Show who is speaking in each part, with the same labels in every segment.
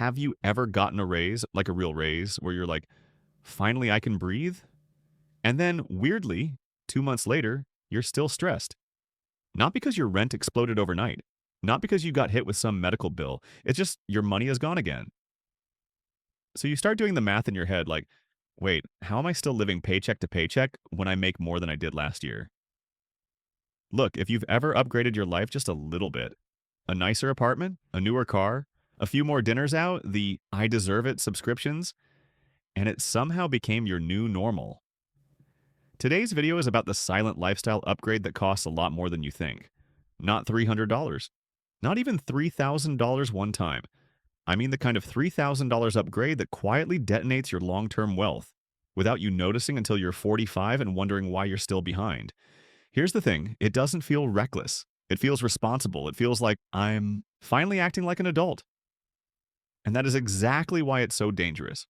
Speaker 1: have you ever gotten a raise, like a real raise, where you're like, finally I can breathe? And then, weirdly, 2 months later, you're still stressed. Not because your rent exploded overnight, not because you got hit with some medical bill. It's just your money is gone again. So you start doing the math in your head like, wait, how am I still living paycheck to paycheck when I make more than I did last year? Look, if you've ever upgraded your life just a little bit, a nicer apartment, a newer car, a few more dinners out, the I deserve it subscriptions, and it somehow became your new normal. Today's video is about the silent lifestyle upgrade that costs a lot more than you think. Not $300, not even $3,000 one time. I mean the kind of $3,000 upgrade that quietly detonates your long-term wealth without you noticing until you're 45 and wondering why you're still behind. Here's the thing, it doesn't feel reckless. It feels responsible. It feels like I'm finally acting like an adult. And that is exactly why it's so dangerous.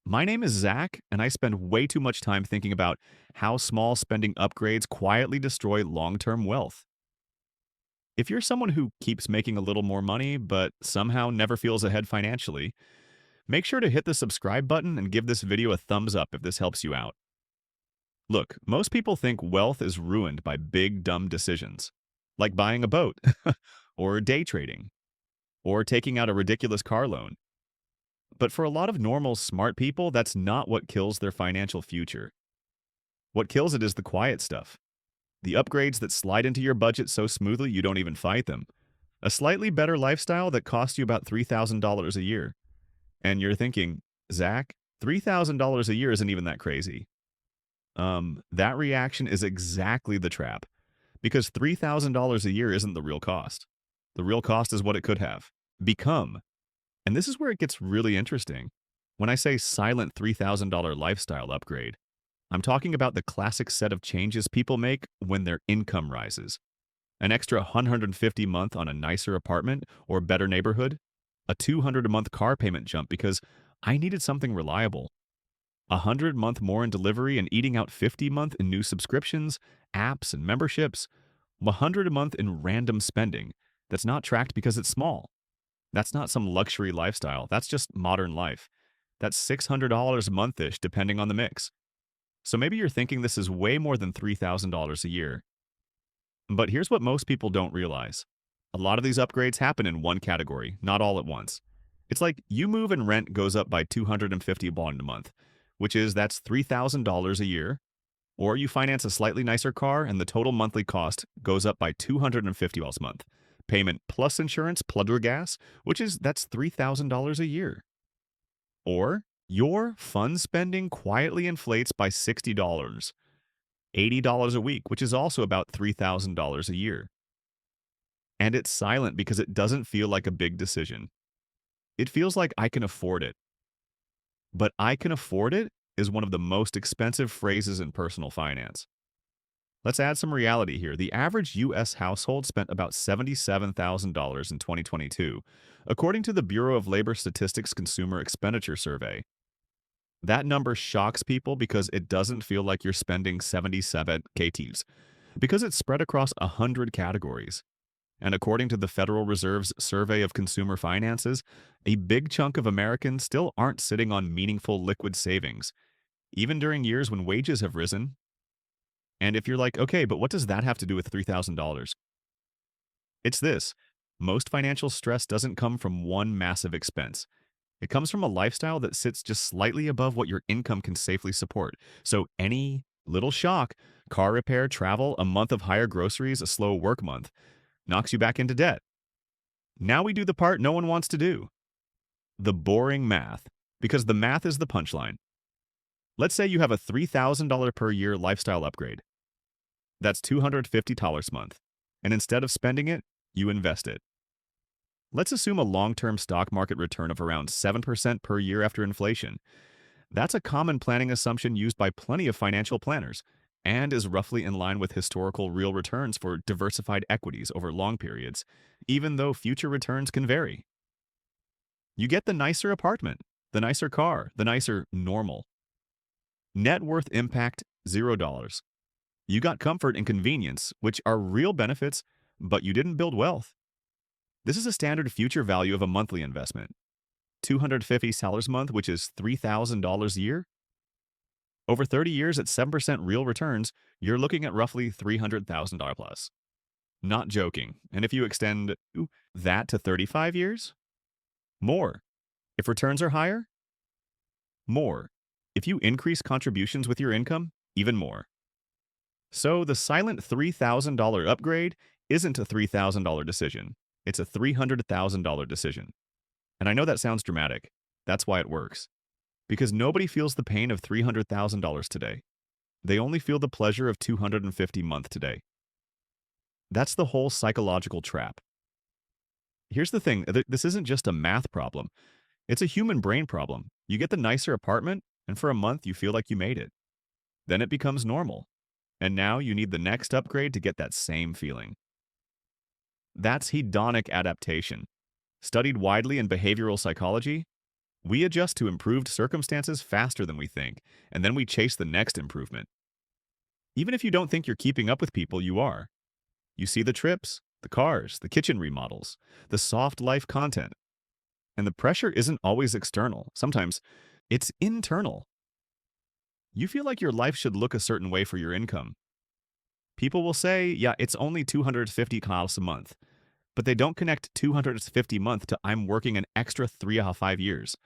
Speaker 1: My name is Zach, and I spend way too much time thinking about how small spending upgrades quietly destroy long-term wealth. If you're someone who keeps making a little more money but somehow never feels ahead financially, make sure to hit the subscribe button and give this video a thumbs up if this helps you out. Look, most people think wealth is ruined by big, dumb decisions, like buying a boat, or day trading, or taking out a ridiculous car loan. But for a lot of normal, smart people, that's not what kills their financial future. What kills it is the quiet stuff. The upgrades that slide into your budget so smoothly you don't even fight them. A slightly better lifestyle that costs you about $3,000 a year. And you're thinking, Zach, $3,000 a year isn't even that crazy. That reaction is exactly the trap. Because $3,000 a year isn't the real cost. The real cost is what it could have become. And this is where it gets really interesting. When I say silent $3,000 lifestyle upgrade, I'm talking about the classic set of changes people make when their income rises. An extra $150 a month on a nicer apartment or better neighborhood, a $200 a month car payment jump because I needed something reliable, $100 a month more in delivery and eating out $50 a month in new subscriptions, apps, and memberships, $100 a month in random spending that's not tracked because it's small. That's not some luxury lifestyle. That's just modern life. That's $600 a month-ish, depending on the mix. So maybe you're thinking this is way more than $3,000 a year. But here's what most people don't realize. A lot of these upgrades happen in one category, not all at once. It's like you move and rent goes up by $250 a month, that's $3,000 a year. Or you finance a slightly nicer car and the total monthly cost goes up by $250 a month. Payment plus insurance plus gas, that's $3,000 a year. Or your fun spending quietly inflates by $60, $80 a week, which is also about $3,000 a year. And it's silent because it doesn't feel like a big decision. It feels like I can afford it. But I can afford it is one of the most expensive phrases in personal finance. Let's add some reality here. The average U.S. household spent about $77,000 in 2022, according to the Bureau of Labor Statistics Consumer Expenditure Survey. That number shocks people because it doesn't feel like you're spending 77 KTs, because it's spread across 100 categories. And according to the Federal Reserve's Survey of Consumer Finances, a big chunk of Americans still aren't sitting on meaningful liquid savings, even during years when wages have risen. And if you're like, okay, but what does that have to do with $3,000? It's this. Most financial stress doesn't come from one massive expense. It comes from a lifestyle that sits just slightly above what your income can safely support. So any little shock, car repair, travel, a month of higher groceries, a slow work month, knocks you back into debt. Now we do the part no one wants to do. The boring math, because the math is the punchline. Let's say you have a $3,000 per year lifestyle upgrade. That's $250 a month. And instead of spending it, you invest it. Let's assume a long-term stock market return of around 7% per year after inflation. That's a common planning assumption used by plenty of financial planners and is roughly in line with historical real returns for diversified equities over long periods, even though future returns can vary. You get the nicer apartment, the nicer car, the nicer normal. Net worth impact, $0. You got comfort and convenience, which are real benefits, but you didn't build wealth. This is a standard future value of a monthly investment. $250 a month, which is $3,000 a year. Over 30 years at 7% real returns, you're looking at roughly $300,000 plus. Not joking. And if you extend that to 35 years, more. If returns are higher, more. If you increase contributions with your income, even more. So the silent $3,000 upgrade isn't a $3,000 decision. It's a $300,000 decision. And I know that sounds dramatic. That's why it works. Because nobody feels the pain of $300,000 today. They only feel the pleasure of $250 a month today. That's the whole psychological trap. Here's the thing, this isn't just a math problem. It's a human brain problem. You get the nicer apartment, and for a month you feel like you made it. Then it becomes normal. And now you need the next upgrade to get that same feeling. That's hedonic adaptation. Studied widely in behavioral psychology, we adjust to improved circumstances faster than we think, and then we chase the next improvement. Even if you don't think you're keeping up with people, you are. You see the trips, the cars, the kitchen remodels, the soft life content. And the pressure isn't always external. Sometimes it's internal. You feel like your life should look a certain way for your income. People will say, yeah, it's only $250 a month. But they don't connect $250 a month to I'm working an extra 3.5 years,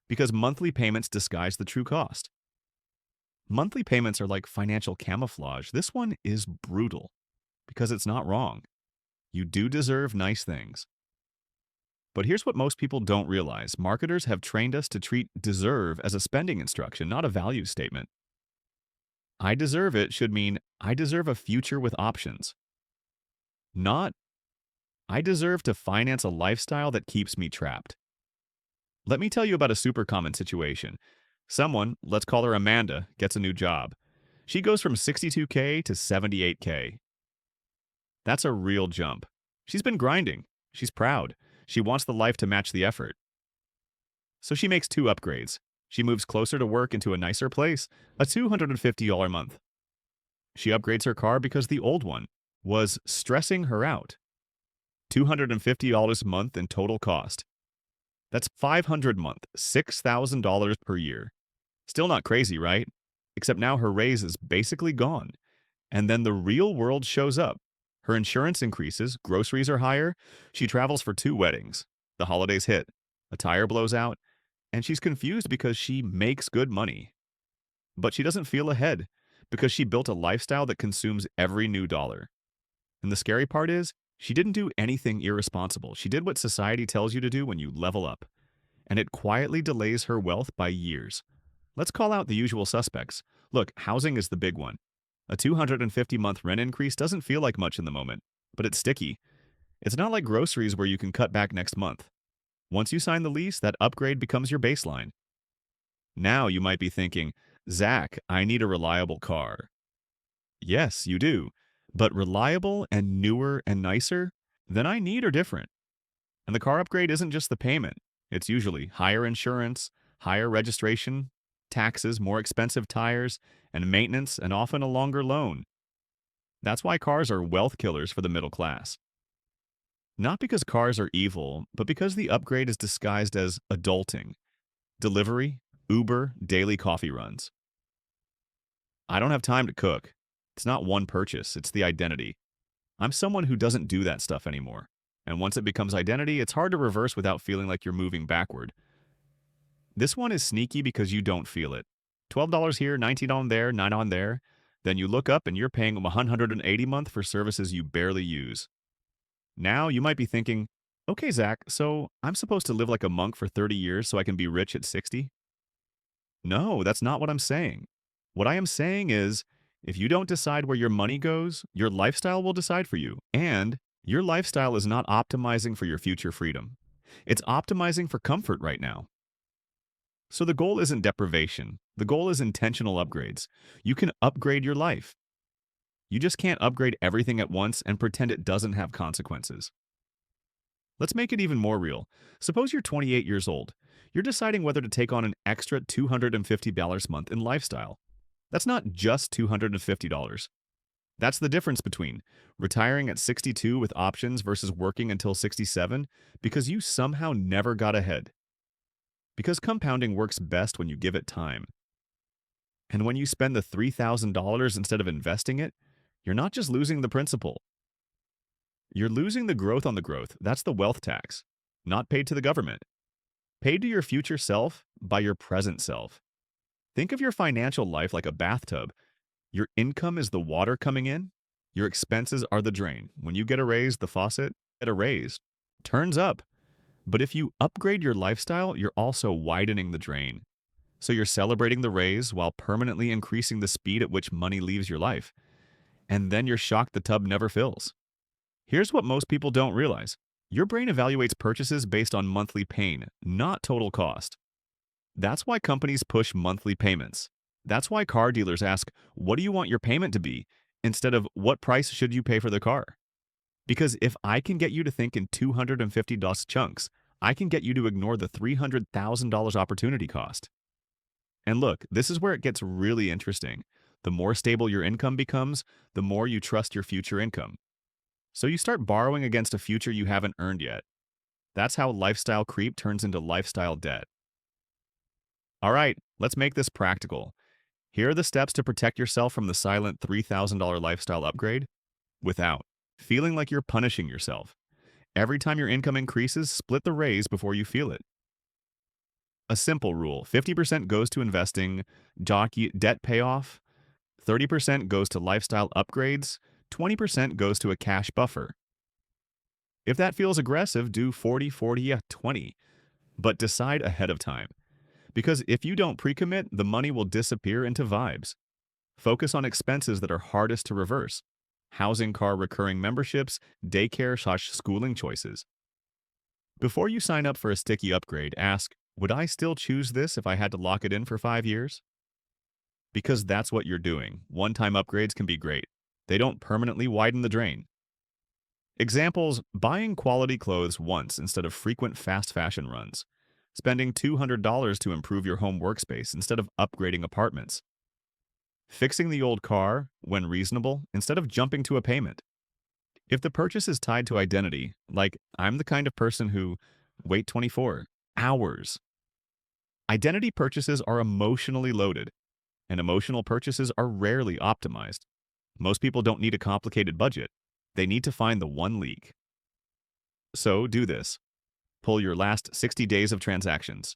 Speaker 1: because monthly payments disguise the true cost. Monthly payments are like financial camouflage. This one is brutal, because it's not wrong. You do deserve nice things. But here's what most people don't realize. Marketers have trained us to treat deserve as a spending instruction, not a value statement. I deserve it should mean I deserve a future with options. Not I deserve to finance a lifestyle that keeps me trapped. Let me tell you about a super common situation. Someone, let's call her Amanda, gets a new job. She goes from 62K to 78K. That's a real jump. She's been grinding. She's proud. She wants the life to match the effort. So she makes 2 upgrades. She moves closer to work into a nicer place, a $250 a month. She upgrades her car because the old one was stressing her out. $250 a month in total cost. That's $500 a month, $6,000 per year. Still not crazy, right? Except now her raise is basically gone. And then the real world shows up. Her insurance increases, groceries are higher, she travels for 2 weddings. The holidays hit, a tire blows out, and she's confused because she makes good money. But she doesn't feel ahead because she built a lifestyle that consumes every new dollar. And the scary part is, she didn't do anything irresponsible. She did what society tells you to do when you level up. And it quietly delays her wealth by years. Let's call out the usual suspects. Look, housing is the big one. A $250-month rent increase doesn't feel like much in the moment, but it's sticky. It's not like groceries where you can cut back next month. Once you sign the lease, that upgrade becomes your baseline. Now you might be thinking, Zach, I need a reliable car. Yes, you do. But reliable and newer and nicer than I need are different. And the car upgrade isn't just the payment. It's usually higher insurance, higher registration, taxes, more expensive tires, and maintenance, and often a longer loan. That's why cars are wealth killers for the middle class. Not because cars are evil, but because the upgrade is disguised as adulting. Delivery, Uber, daily coffee runs. I don't have time to cook. It's not one purchase, it's the identity. I'm someone who doesn't do that stuff anymore. And once it becomes identity, it's hard to reverse without feeling like you're moving backward. This one is sneaky because you don't feel it. $12 here, $19 on there, $9 on there. Then you look up and you're paying $180 a month for services you barely use. Now you might be thinking, okay, Zach, so I'm supposed to live like a monk for 30 years so I can be rich at 60? No, that's not what I'm saying. What I am saying is, if you don't decide where your money goes, your lifestyle will decide for you. And your lifestyle is not optimizing for your future freedom. It's optimizing for comfort right now. So the goal isn't deprivation. The goal is intentional upgrades. You can upgrade your life. You just can't upgrade everything at once and pretend it doesn't have consequences. Let's make it even more real. Suppose you're 28 years old. You're deciding whether to take on an extra $250 a month in lifestyle. That's not just $250. That's the difference between retiring at 62 with options versus working until 67 because you somehow never got ahead. Because compounding works best when you give it time. And when you spend the $3,000 instead of investing it, you're not just losing the principal. You're losing the growth on the growth. That's the wealth tax, not paid to the government. Paid to your future self by your present self. Think of your financial life like a bathtub. Your income is the water coming in. Your expenses are the drain. When you get a raise, the faucet get a raise. Turns up. But if you upgrade your lifestyle, you're also widening the drain. So you're celebrating the raise while permanently increasing the speed at which money leaves your life. And then you're shocked the tub never fills. Here's what most people don't realize. Your brain evaluates purchases based on monthly pain, not total cost. That's why companies push monthly payments. That's why car dealers ask, what do you want your payment to be? Instead of, what price should you pay for the car? Because if I can get you to think in $250 chunks, I can get you to ignore the $300,000 opportunity cost. And look, this is where it gets really interesting. The more stable your income becomes, the more you trust your future income. So you start borrowing against a future you haven't earned yet. That's how lifestyle creep turns into lifestyle debt. All right, let's make this practical. Here are the steps to protect yourself from the silent $3,000 lifestyle upgrade without feeling like you're punishing yourself. Every time your income increases, split the raise before you feel it. A simple rule, 50% goes to investing, debt payoff, 30% goes to lifestyle upgrades, 20% goes to a cash buffer. If that feels aggressive, do 40-40-20, but decide ahead of time. Because if you don't pre-commit, the money will disappear into vibes. Focus on expenses that are hardest to reverse. Housing, car, recurring memberships, daycare/schooling choices. Before you sign up for a sticky upgrade, ask, would I still choose this if I had to lock it in for 5 years? Because that's what you're doing. One-time upgrades can be great. They don't permanently widen the drain. Examples, buying quality clothes once instead of frequent fast fashion runs. Spending $200 to improve your home workspace instead of upgrading apartments. Fixing the old car, when reasonable, instead of jumping to a payment. If the purchase is tied to identity, like I'm the kind of person who wait 24 hours. Identity purchases are emotionally loaded, and emotional purchases are rarely optimized. Most people don't need a complicated budget. They need to find the one leak. So do this. Pull your last 60 days of transactions.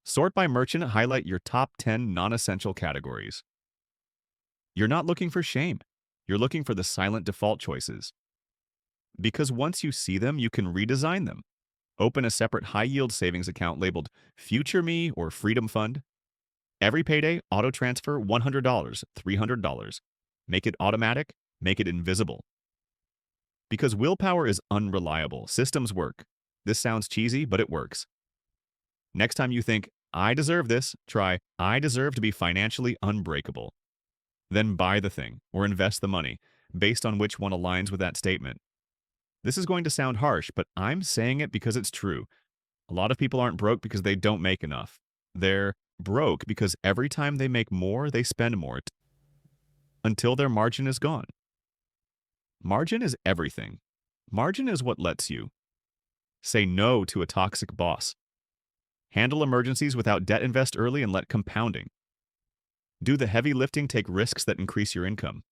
Speaker 1: Sort by merchant, highlight your top 10 non-essential categories. You're not looking for shame. You're looking for the silent default choices. Because once you see them, you can redesign them. Open a separate high-yield savings account labeled Future Me or Freedom Fund. Every payday, auto-transfer $100, $300. Make it automatic, make it invisible. Because willpower is unreliable, systems work. This sounds cheesy, but it works. Next time you think, I deserve this, try, I deserve to be financially unbreakable. Then buy the thing, or invest the money, based on which one aligns with that statement. This is going to sound harsh, but I'm saying it because it's true. A lot of people aren't broke because they don't make enough. They're broke because every time they make more, they spend more, until their margin is gone. Margin is everything. Margin is what lets you say no to a toxic boss. Handle emergencies without debt, invest early, and let compounding do the heavy lifting, take risks that increase your income.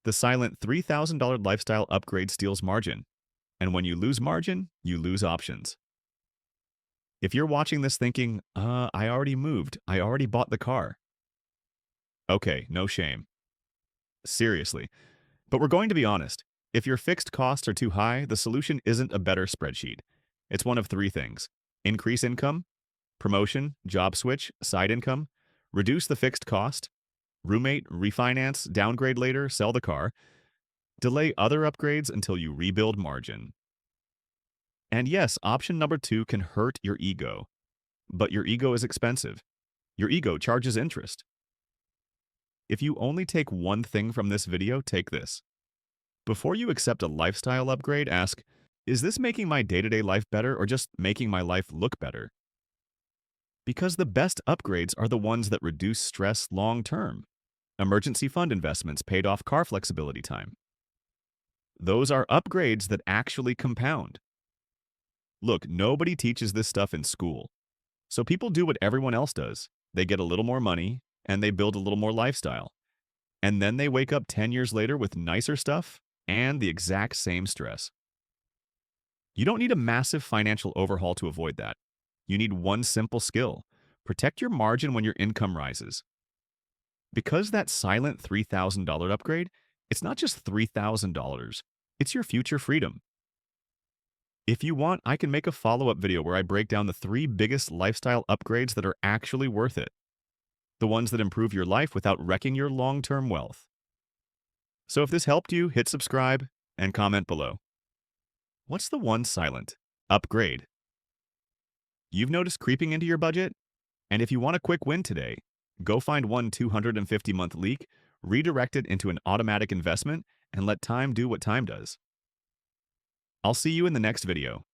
Speaker 1: The silent $3,000 lifestyle upgrade steals margin. And when you lose margin, you lose options. If you're watching this thinking, I already moved, I already bought the car. Okay, no shame. Seriously. But we're going to be honest. If your fixed costs are too high, the solution isn't a better spreadsheet. It's one of 3 things. Increase income, promotion, job switch, side income, reduce the fixed cost, roommate, refinance, downgrade later, sell the car, delay other upgrades until you rebuild margin. And yes, option number 2 can hurt your ego. But your ego is expensive. Your ego charges interest. If you only take one thing from this video, take this. Before you accept a lifestyle upgrade, ask, is this making my day-to-day life better or just making my life look better? Because the best upgrades are the ones that reduce stress long-term. Emergency fund investments, paid off car flexibility time. Those are upgrades that actually compound. Look, nobody teaches this stuff in school. So people do what everyone else does. They get a little more money and they build a little more lifestyle. And then they wake up 10 years later with nicer stuff and the exact same stress. You don't need a massive financial overhaul to avoid that. You need one simple skill: protect your margin when your income rises. Because that silent $3,000 upgrade, it's not just $3,000, it's your future freedom. If you want, I can make a follow-up video where I break down the 3 biggest lifestyle upgrades that are actually worth it. The ones that improve your life without wrecking your long-term wealth. So if this helped you, hit subscribe and comment below. What's the one silent upgrade you've noticed creeping into your budget? And if you want a quick win today, go find one 250-month leak, redirect it into an automatic investment, and let time do what time does. I'll see you in the next video.